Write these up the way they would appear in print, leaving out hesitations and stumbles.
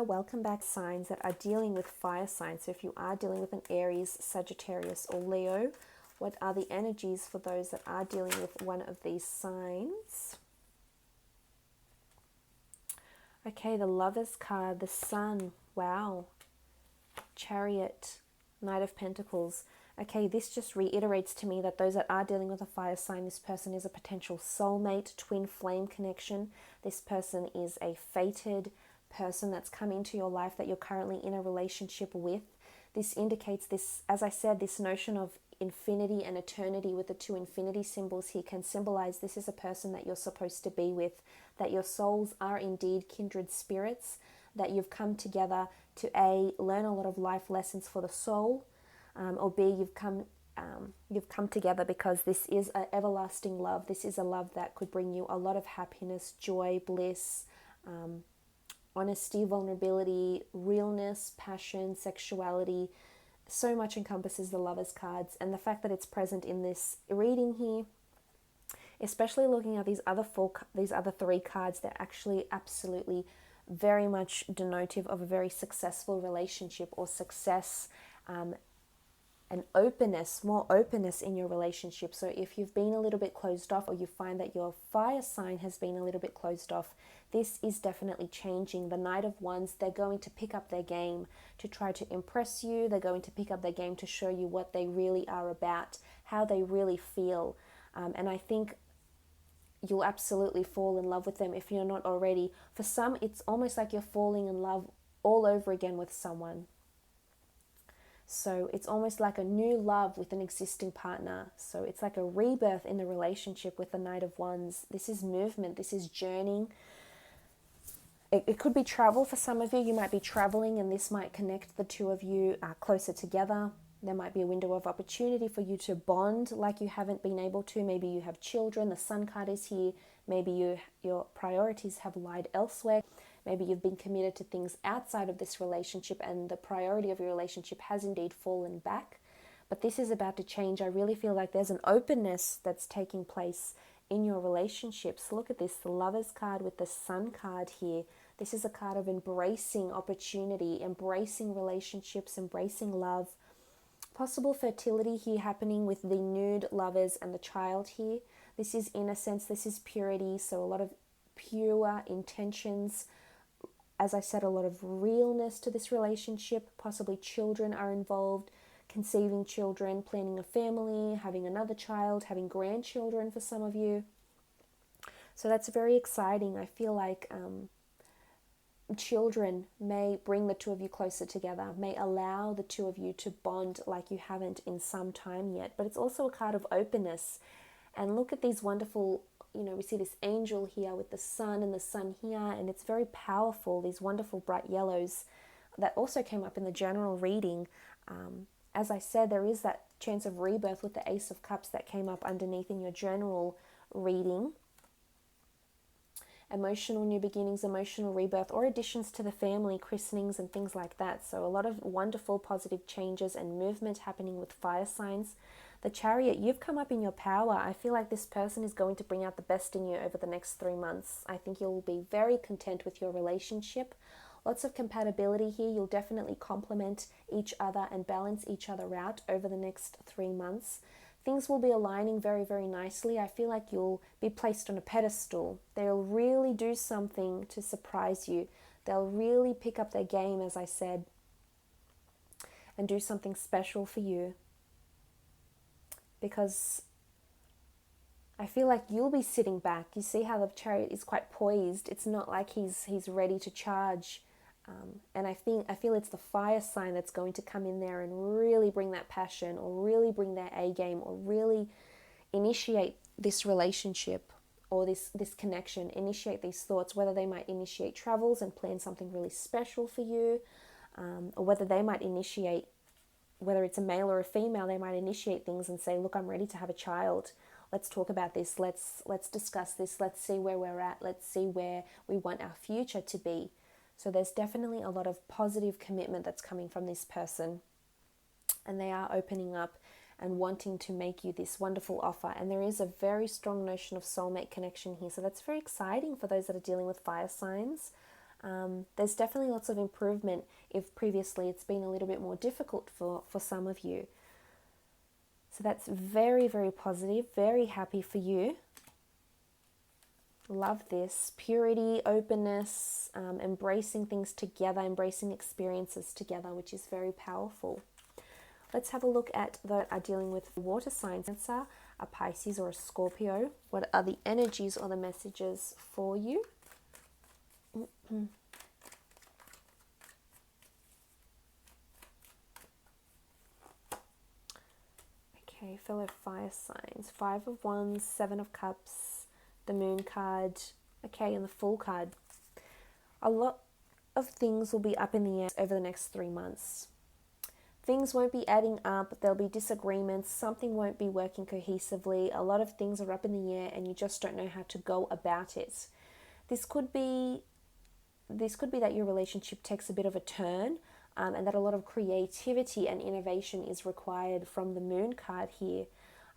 welcome back. Signs that are dealing with fire signs. So if you are dealing with an Aries, Sagittarius or Leo, what are the energies for those that are dealing with one of these signs? Okay, the Lovers card, the Sun, wow, Chariot, Knight of Pentacles. Okay, this just reiterates to me that those that are dealing with a fire sign, this person is a potential soulmate, twin flame connection. This person is a fated person that's come into your life that you're currently in a relationship with. This indicates this, as I said, this notion of infinity and eternity with the two infinity symbols here can symbolize this is a person that you're supposed to be with, that your souls are indeed kindred spirits, that you've come together to A, learn a lot of life lessons for the soul, or B, you've come together because this is an everlasting love. This is a love that could bring you a lot of happiness, joy, bliss, honesty, vulnerability, realness, passion, sexuality. So much encompasses the Lovers cards, and the fact that it's present in this reading here, especially looking at these other three cards, they're actually absolutely very much denotive of a very successful relationship or success, and openness, more openness in your relationship. So if you've been a little bit closed off, or you find that your fire sign has been a little bit closed off, this is definitely changing. The Knight of Wands, they're going to pick up their game to try to impress you. They're going to pick up their game to show you what they really are about, how they really feel. And I think you'll absolutely fall in love with them if you're not already. For some, it's almost like you're falling in love all over again with someone. So it's almost like a new love with an existing partner. So it's like a rebirth in the relationship with the Knight of Wands. This is movement. This is journeying. It could be travel for some of you. You might be traveling, and this might connect the two of you closer together. There might be a window of opportunity for you to bond like you haven't been able to. Maybe you have children. The Sun card is here. Maybe your priorities have lied elsewhere. Maybe you've been committed to things outside of this relationship, and the priority of your relationship has indeed fallen back. But this is about to change. I really feel like there's an openness that's taking place in your relationships. Look at this, the Lovers card with the Sun card here. This is a card of embracing opportunity, embracing relationships, embracing love. Possible fertility here happening with the nude lovers and the child here. This is innocence, this is purity, so a lot of pure intentions. As I said, a lot of realness to this relationship. Possibly children are involved, conceiving children, planning a family, having another child, having grandchildren for some of you. So that's very exciting. I feel like children may bring the two of you closer together, may allow the two of you to bond like you haven't in some time yet. But it's also a card of openness. And look at these wonderful, we see this angel here with the sun and the sun here, and it's very powerful, these wonderful bright yellows that also came up in the general reading. As I said, there is that chance of rebirth with the Ace of Cups that came up underneath in your general reading. Emotional new beginnings, emotional rebirth, or additions to the family, christenings and things like that. So a lot of wonderful positive changes and movement happening with fire signs. The Chariot, you've come up in your power. I feel like this person is going to bring out the best in you over the next 3 months. I think you'll be very content with your relationship. Lots of compatibility here. You'll definitely complement each other and balance each other out over the next 3 months. Things will be aligning very, very nicely. I feel like you'll be placed on a pedestal. They'll really do something to surprise you. They'll really pick up their game, as I said, and do something special for you. Because I feel like you'll be sitting back. You see how the Chariot is quite poised. It's not like he's ready to charge. And I feel it's the fire sign that's going to come in there and really bring that passion, or really bring their A game, or really initiate this relationship or this connection, initiate these thoughts, whether they might initiate travels and plan something really special for you, or whether they might initiate, whether it's a male or a female, they might initiate things and say, look, I'm ready to have a child. Let's talk about this. Let's discuss this. Let's see where we're at. Let's see where we want our future to be. So there's definitely a lot of positive commitment that's coming from this person, and they are opening up and wanting to make you this wonderful offer. And there is a very strong notion of soulmate connection here. So that's very exciting for those that are dealing with fire signs. There's definitely lots of improvement if previously it's been a little bit more difficult for some of you. So that's very, very positive. Very happy for you. Love this. Purity, openness, embracing things together, embracing experiences together, which is very powerful. Let's have a look at that are dealing with water signs, Cancer, a Pisces or a Scorpio. What are the energies or the messages for you? Okay, fellow fire signs. 5 of Wands, 7 of Cups, the Moon card, okay, and the Fool card. A lot of things will be up in the air over the next 3 months. Things won't be adding up, there'll be disagreements, something won't be working cohesively, a lot of things are up in the air and you just don't know how to go about it. This could be that your relationship takes a bit of a turn, and that a lot of creativity and innovation is required from the Moon card here.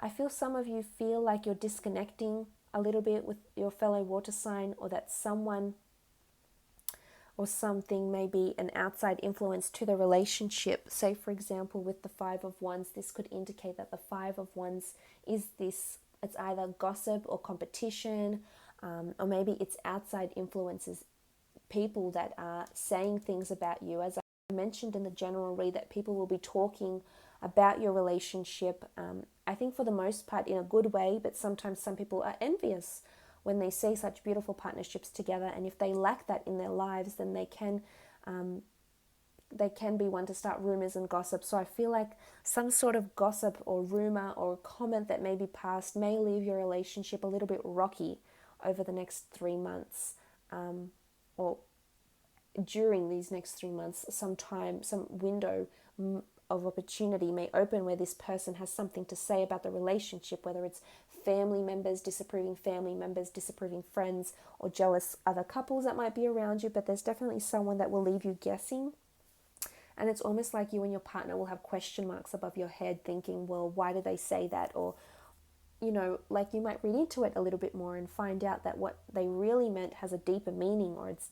I feel some of you feel like you're disconnecting a little bit with your fellow water sign, or that someone or something may be an outside influence to the relationship. Say, for example, with the 5 of Wands, this could indicate that the 5 of Wands is this, it's either gossip or competition, or maybe it's outside influences, people that are saying things about you. As I mentioned in the general read, that people will be talking about your relationship, I think for the most part in a good way, but sometimes some people are envious when they see such beautiful partnerships together, and if they lack that in their lives, then they can be one to start rumors and gossip. So I feel like some sort of gossip or rumor or comment that may be passed may leave your relationship a little bit rocky over the next 3 months, or during these next 3 months. Some window of opportunity may open where this person has something to say about the relationship, whether it's family members, disapproving friends, or jealous other couples that might be around you. But there's definitely someone that will leave you guessing. And it's almost like you and your partner will have question marks above your head thinking, well, why did they say that? Or, you know, like you might read into it a little bit more and find out that what they really meant has a deeper meaning, or it's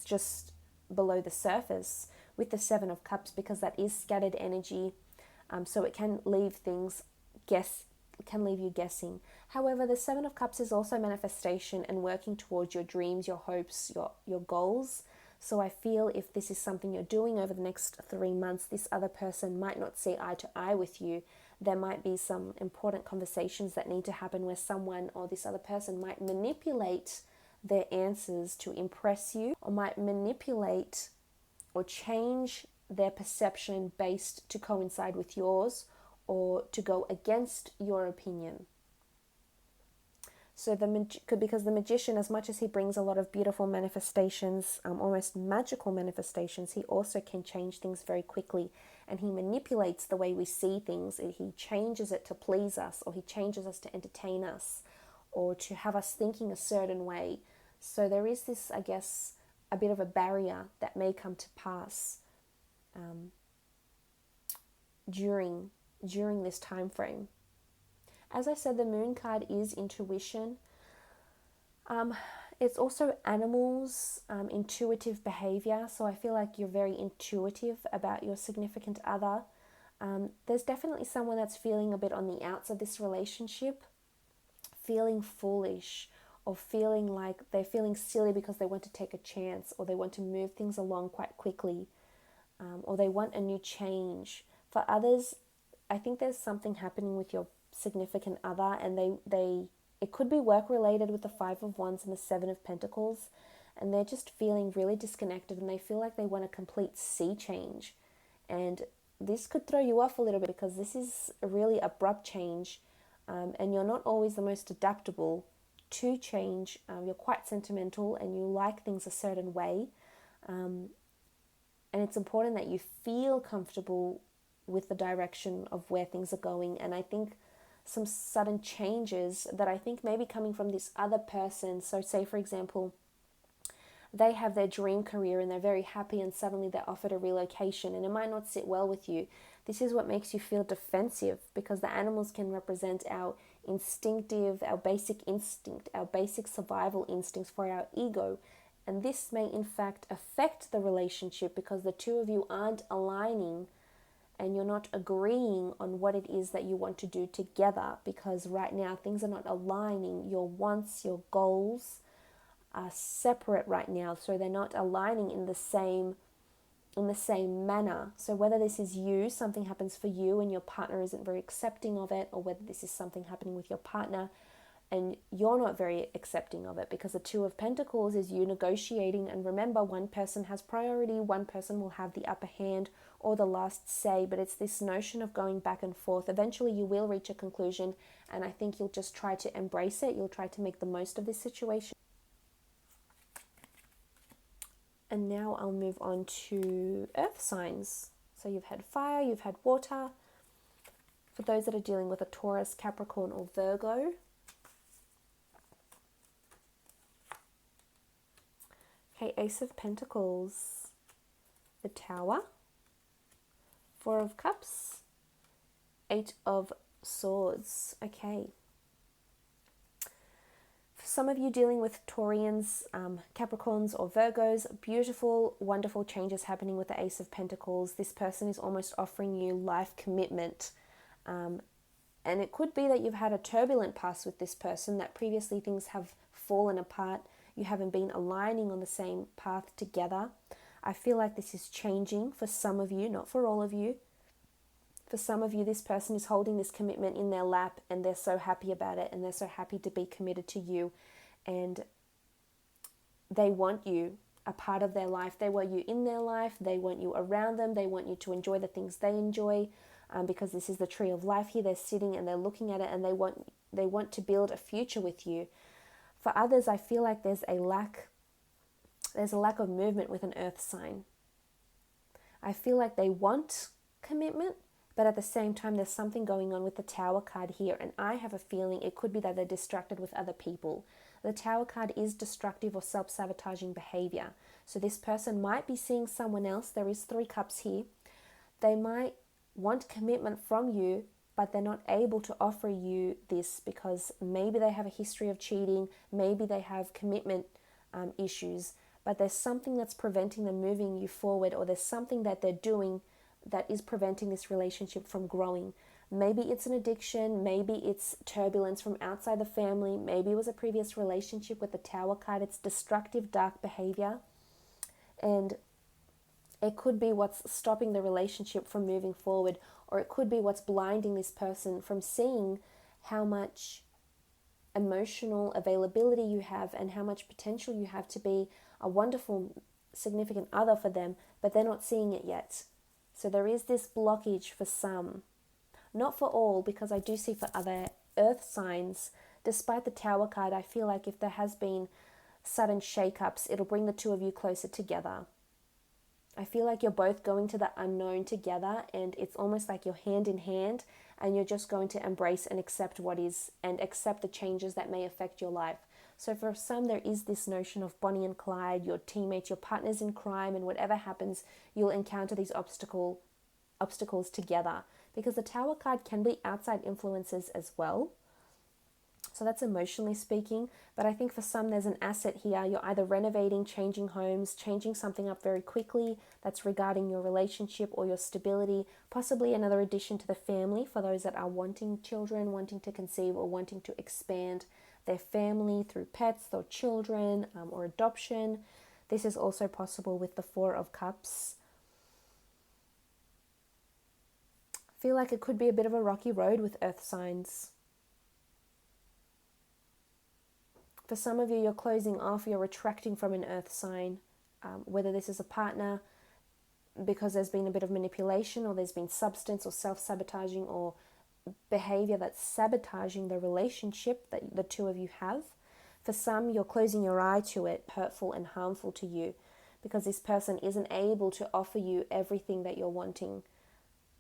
just below the surface with the 7 of Cups, because that is scattered energy. So it can leave you guessing. However, the 7 of Cups is also manifestation and working towards your dreams, your hopes, your goals. So I feel if this is something you're doing over the next 3 months, this other person might not see eye to eye with you. There might be some important conversations that need to happen where someone or this other person might manipulate their answers to impress you, or might manipulate or change their perception based to coincide with yours, or to go against your opinion. So because the magician, as much as he brings a lot of beautiful manifestations, almost magical manifestations, he also can change things very quickly, and he manipulates the way we see things. He changes it to please us, or he changes us to entertain us, or to have us thinking a certain way. So there is this, I guess, a bit of a barrier that may come to pass during this time frame. As I said, the Moon card is intuition. It's also animals, intuitive behavior. So I feel like you're very intuitive about your significant other. There's definitely someone that's feeling a bit on the outs of this relationship, feeling foolish, or feeling like they're feeling silly because they want to take a chance, or they want to move things along quite quickly, or they want a new change. For others, I think there's something happening with your significant other, and it could be work related with the 5 of Wands and the 7 of Pentacles, and they're just feeling really disconnected, and they feel like they want a complete sea change. And this could throw you off a little bit, because this is a really abrupt change, and you're not always the most adaptable to change. You're quite sentimental and you like things a certain way, and it's important that you feel comfortable with the direction of where things are going. And I think some sudden changes that I think may be coming from this other person. So say, for example, they have their dream career and they're very happy, and suddenly they're offered a relocation, and it might not sit well with you. This is what makes you feel defensive, because the animals can represent our instinctive, our basic instinct, our basic survival instincts for our ego. And this may in fact affect the relationship because the two of you aren't aligning and you're not agreeing on what it is that you want to do together, because right now things are not aligning. Your wants, your goals are separate right now, so they're not aligning in the same manner. So whether this is you, something happens for you and your partner isn't very accepting of it, or whether this is something happening with your partner and you're not very accepting of it, because the Two of Pentacles is you negotiating. And remember, one person has priority, one person will have the upper hand or the last say, but it's this notion of going back and forth. Eventually you will reach a conclusion, and I think you'll just try to embrace it. You'll try to make the most of this situation. And now I'll move on to earth signs. So you've had fire, you've had water. For those that are dealing with a Taurus, Capricorn, or Virgo, okay, Ace of Pentacles, the Tower, Four of Cups, Eight of Swords. Okay. For some of you dealing with Taurians, Capricorns, or Virgos, beautiful, wonderful changes happening with the Ace of Pentacles. This person is almost offering you life commitment. And it could be that you've had a turbulent past with this person, that previously things have fallen apart. You haven't been aligning on the same path together. I feel like this is changing for some of you, not for all of you. For some of you, this person is holding this commitment in their lap and they're so happy about it, and they're so happy to be committed to you, and they want you a part of their life. They want you in their life. They want you around them. They want you to enjoy the things they enjoy, because this is the tree of life here. They're sitting and they're looking at it, and they want to build a future with you. For others, I feel like there's a lack of movement with an earth sign. I feel like they want commitment, but at the same time, there's something going on with the Tower card here, and I have a feeling it could be that they're distracted with other people. The Tower card is destructive or self-sabotaging behavior. So this person might be seeing someone else. There is Three Cups here. They might want commitment from you, but they're not able to offer you this because maybe they have a history of cheating, maybe they have commitment issues, but there's something that's preventing them moving you forward, or there's something that they're doing that is preventing this relationship from growing. Maybe it's an addiction, maybe it's turbulence from outside the family, maybe it was a previous relationship with the Tower card. It's destructive, dark behavior, and it could be what's stopping the relationship from moving forward, or it could be what's blinding this person from seeing how much emotional availability you have and how much potential you have to be a wonderful, significant other for them, but they're not seeing it yet. So there is this blockage for some. Not for all, because I do see for other earth signs, despite the Tower card, I feel like if there has been sudden shake-ups, it'll bring the two of you closer together. I feel like you're both going to the unknown together, and it's almost like you're hand in hand, and you're just going to embrace and accept what is, and accept the changes that may affect your life. So for some, there is this notion of Bonnie and Clyde, your teammates, your partners in crime, and whatever happens, you'll encounter these obstacles together. Because the Tower card can be outside influences as well. So that's emotionally speaking. But I think for some, there's an asset here. You're either renovating, changing homes, changing something up very quickly that's regarding your relationship or your stability, possibly another addition to the family for those that are wanting children, wanting to conceive, or wanting to expand their family through pets or children or adoption. This is also possible with the Four of Cups. I feel like it could be a bit of a rocky road with earth signs. For some of you, you're closing off, you're retracting from an earth sign, whether this is a partner because there's been a bit of manipulation, or there's been substance or self-sabotaging or behavior that's sabotaging the relationship that the two of you have. For some, you're closing your eye to it, hurtful and harmful to you, because this person isn't able to offer you everything that you're wanting.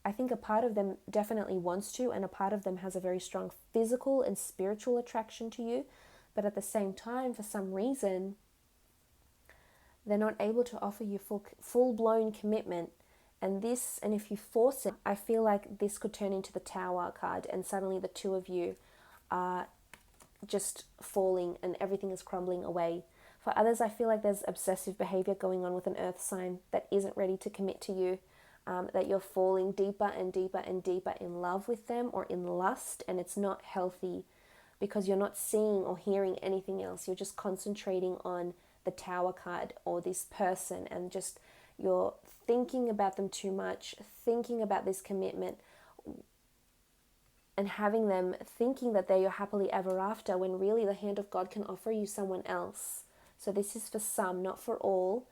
I think a part of them definitely wants to, and a part of them has a very strong physical and spiritual attraction to you. But at the same time, for some reason, they're not able to offer you full-blown commitment. And if you force it, I feel like this could turn into the Tower card, and suddenly the two of you are just falling and everything is crumbling away. For others, I feel like there's obsessive behavior going on with an earth sign that isn't ready to commit to you, that you're falling deeper and deeper and deeper in love with them or in lust, and it's not healthy because you're not seeing or hearing anything else. You're just concentrating on the Tower card or this person, and just you're thinking about them too much, thinking about this commitment, and having them thinking that they're your happily ever after, when really the hand of God can offer you someone else. So this is for some, not for all,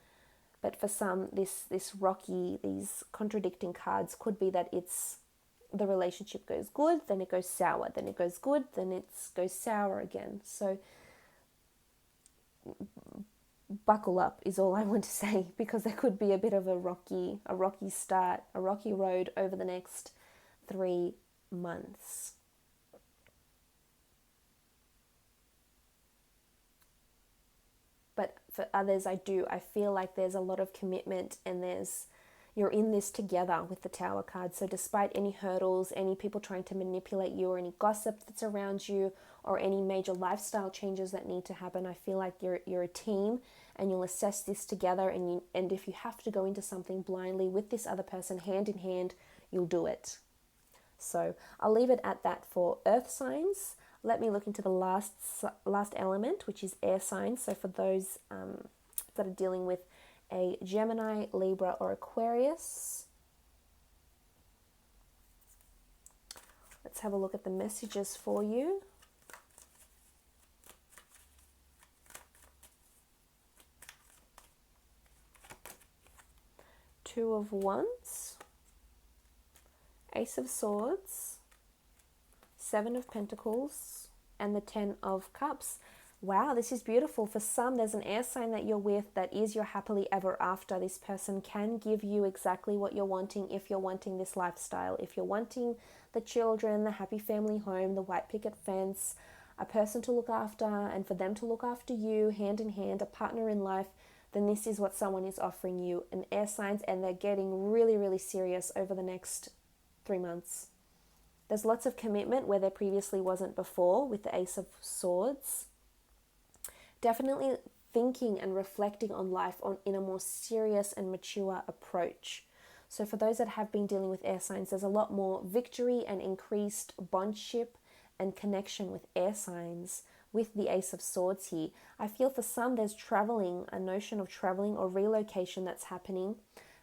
but for some, this rocky, these contradicting cards could be that it's the relationship goes good, then it goes sour, then it goes good, then it goes sour again. So buckle up is all I want to say, because there could be a bit of a rocky start, a rocky road over the next 3 months. But for others, I feel like there's a lot of commitment, and you're in this together with the Tower card. So despite any hurdles, any people trying to manipulate you, or any gossip that's around you, or any major lifestyle changes that need to happen, I feel like you're a team, and you'll assess this together, and if you have to go into something blindly with this other person hand in hand, you'll do it. So I'll leave it at that for earth signs. Let me look into the last element, which is air signs. So for those that are dealing with a Gemini, Libra, or Aquarius, let's have a look at the messages for you. Two of Wands, Ace of Swords, Seven of Pentacles, and the 10 of Cups. Wow, this is beautiful. For some, there's an air sign that you're with that is your happily ever after. This person can give you exactly what you're wanting if you're wanting this lifestyle. If you're wanting the children, the happy family home, the white picket fence, a person to look after, and for them to look after you hand in hand, a partner in life, then this is what someone is offering you, an air signs, and they're getting really, really serious over the next 3 months. There's lots of commitment where there previously wasn't before with the Ace of Swords. Definitely thinking and reflecting on life in a more serious and mature approach. So for those that have been dealing with air signs, there's a lot more victory and increased bondship and connection with air signs with the Ace of Swords here. I feel for some there's traveling, a notion of traveling or relocation that's happening.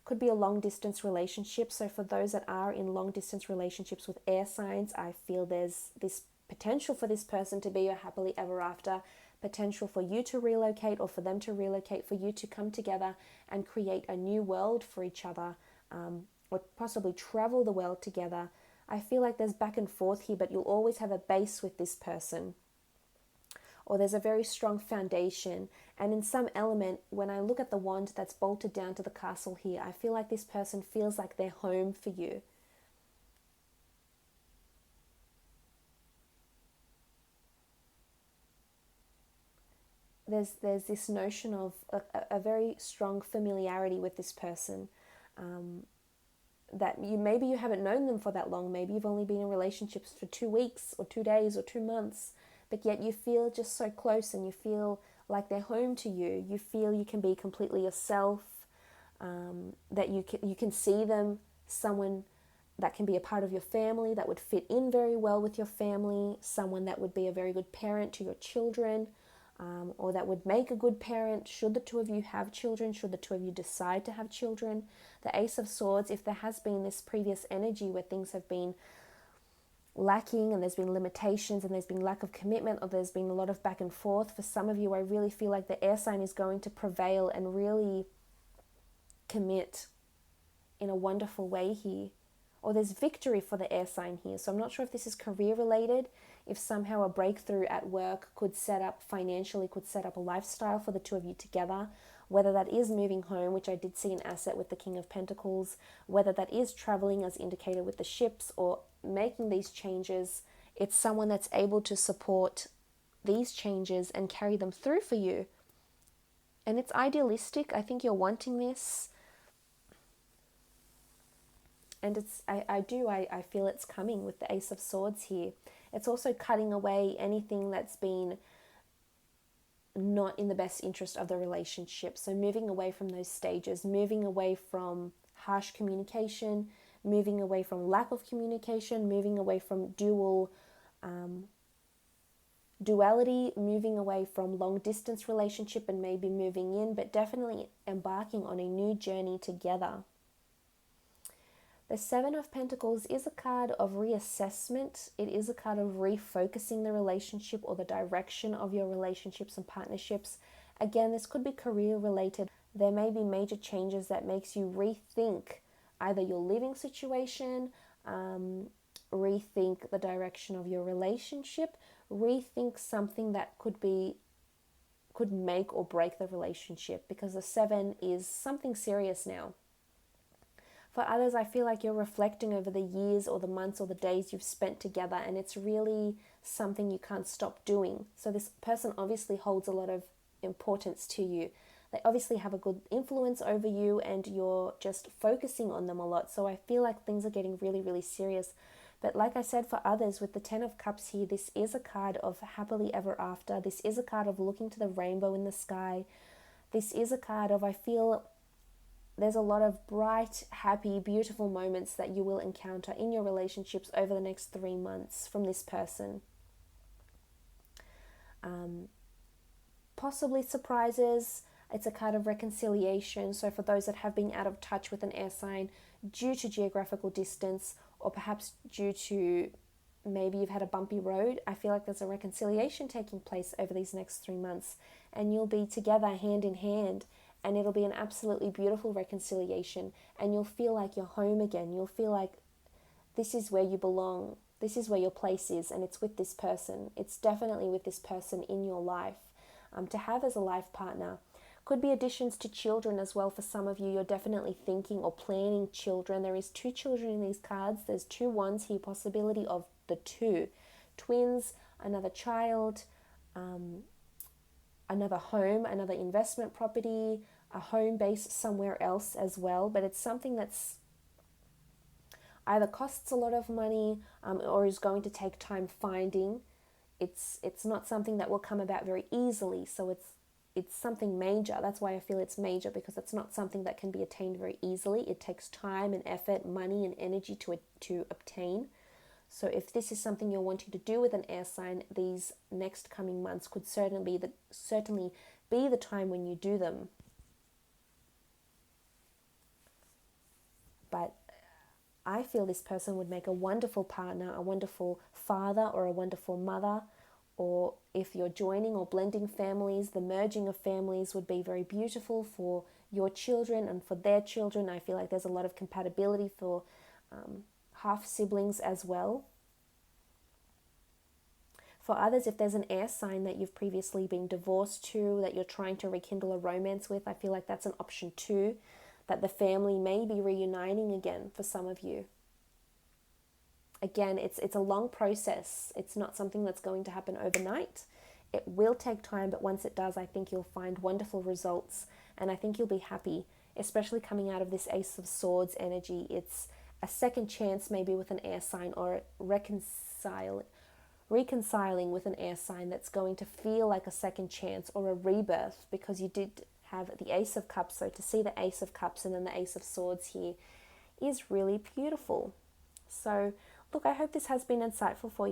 Could be a long distance relationship. So for those that are in long distance relationships with air signs, I feel there's this potential for this person to be your happily ever after, potential for you to relocate or for them to relocate, for you to come together and create a new world for each other, or possibly travel the world together. I feel like there's back and forth here, but you'll always have a base with this person, or there's a very strong foundation. And in some element, when I look at the wand that's bolted down to the castle here, I feel like this person feels like they're home for you. There's this notion of a very strong familiarity with this person, that maybe you haven't known them for that long. Maybe you've only been in relationships for 2 weeks or 2 days or 2 months, but yet you feel just so close, and you feel like they're home to you. You feel you can be completely yourself, that you can see them, someone that can be a part of your family, that would fit in very well with your family, someone that would be a very good parent to your children, or that would make a good parent should the two of you have children, should the two of you decide to have children. The Ace of Swords, if there has been this previous energy where things have been lacking and there's been limitations and there's been lack of commitment, or there's been a lot of back and forth, for some of you, I really feel like the air sign is going to prevail and really commit in a wonderful way here. Or there's victory for the air sign here. So I'm not sure if this is career related, if somehow a breakthrough at work could set up financially, could set up a lifestyle for the two of you together, whether that is moving home, which I did see an asset with the King of Pentacles, whether that is traveling as indicated with the ships, or making these changes. It's someone that's able to support these changes and carry them through for you. And it's idealistic. I think you're wanting this. And I feel it's coming with the Ace of Swords here. It's also cutting away anything that's been not in the best interest of the relationship. So moving away from those stages, moving away from harsh communication, moving away from lack of communication, moving away from duality, moving away from long distance relationship and maybe moving in, but definitely embarking on a new journey together. The Seven of Pentacles is a card of reassessment. It is a card of refocusing the relationship or the direction of your relationships and partnerships. Again, this could be career related. There may be major changes that makes you rethink either your living situation, rethink the direction of your relationship, rethink something that could make or break the relationship, because the 7 is something serious now. For others, I feel like you're reflecting over the years or the months or the days you've spent together, and it's really something you can't stop doing. So this person obviously holds a lot of importance to you. They obviously have a good influence over you, and you're just focusing on them a lot. So I feel like things are getting really, really serious. But like I said, for others, with the 10 of Cups here, this is a card of happily ever after. This is a card of looking to the rainbow in the sky. This is a card of, I feel, there's a lot of bright, happy, beautiful moments that you will encounter in your relationships over the next 3 months from this person. Possibly surprises. It's a card of reconciliation. So for those that have been out of touch with an air sign due to geographical distance, or perhaps due to maybe you've had a bumpy road, I feel like there's a reconciliation taking place over these next 3 months, and you'll be together hand in hand. And it'll be an absolutely beautiful reconciliation, and you'll feel like you're home again. You'll feel like this is where you belong. This is where your place is, and it's with this person. It's definitely with this person in your life to have as a life partner. Could be additions to children as well for some of you. You're definitely thinking or planning children. There is 2 children in these cards. There's 2 ones here, possibility of the 2. Twins, another child, another home, another investment property, a home base somewhere else as well. But it's something that's either costs a lot of money or is going to take time finding. It's not something that will come about very easily. So it's something major. That's why I feel it's major, because it's not something that can be attained very easily. It takes time and effort, money and energy to obtain. So if this is something you're wanting to do with an air sign, these next coming months could certainly be the time when you do them. But I feel this person would make a wonderful partner, a wonderful father or a wonderful mother. Or if you're joining or blending families, the merging of families would be very beautiful for your children and for their children. I feel like there's a lot of compatibility for half siblings as well. For others, if there's an air sign that you've previously been divorced to, that you're trying to rekindle a romance with, I feel like that's an option too, that the family may be reuniting again for some of you. Again, it's a long process. It's not something that's going to happen overnight. It will take time, but once it does, I think you'll find wonderful results, and I think you'll be happy, especially coming out of this Ace of Swords energy. It's a second chance maybe with an air sign, or reconciling with an air sign that's going to feel like a second chance or a rebirth, because you did have the Ace of Cups. So to see the Ace of Cups and then the Ace of Swords here is really beautiful. So look, I hope this has been insightful for you.